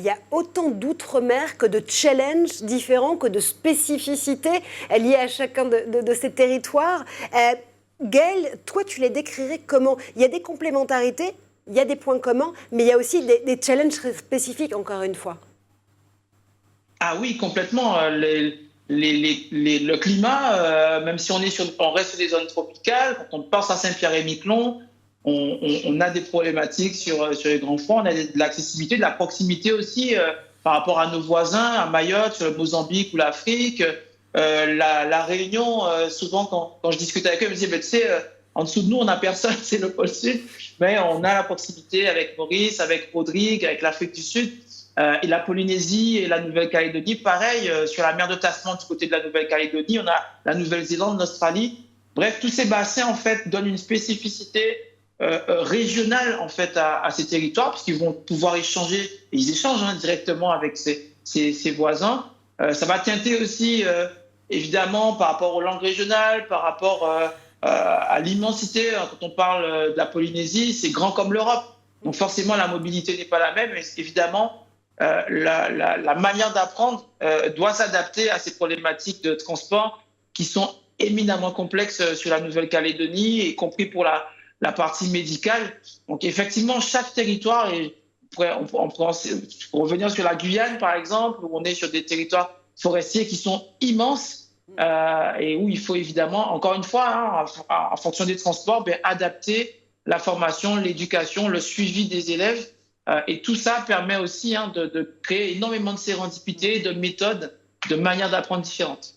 il y a autant d'outre-mer que de challenges différents, que de spécificités liées à chacun de ces territoires. Gaëlle, toi, tu les décrirais comment? Il y a des complémentarités, il y a des points communs, mais il y a aussi des challenges spécifiques, encore une fois. Ah oui, complètement. Le climat, même si on reste sur des zones tropicales, quand on pense à Saint-Pierre-et-Miquelon, on a des problématiques sur les grands fonds, on a de l'accessibilité, de la proximité aussi par rapport à nos voisins, à Mayotte, sur le Mozambique ou l'Afrique. La Réunion, souvent quand je discute avec eux, ils me disent, tu sais, en dessous de nous, on n'a personne, c'est le pôle Sud, mais on a la proximité avec Maurice, avec Rodrigue, avec l'Afrique du Sud. Et la Polynésie et la Nouvelle-Calédonie, pareil, sur la mer de Tasman du côté de la Nouvelle-Calédonie, on a la Nouvelle-Zélande, l'Australie. Bref, tous ces bassins, en fait, donnent une spécificité régionale, en fait, à ces territoires, puisqu'ils vont pouvoir échanger, et ils échangent directement avec ses voisins. Ça va teinter aussi, évidemment, par rapport aux langues régionales, par rapport à l'immensité. Quand on parle de la Polynésie, c'est grand comme l'Europe. Donc forcément, la mobilité n'est pas la même, mais évidemment, la manière d'apprendre doit s'adapter à ces problématiques de transport qui sont éminemment complexes sur la Nouvelle-Calédonie, y compris pour la partie médicale. Donc effectivement, chaque territoire, et on pourrait revenir sur la Guyane par exemple, où on est sur des territoires forestiers qui sont immenses et où il faut évidemment, encore une fois, en fonction des transports, adapter la formation, l'éducation, le suivi des élèves. Et tout ça permet aussi de créer énormément de sérendipité, de méthodes, de manières d'apprendre différentes.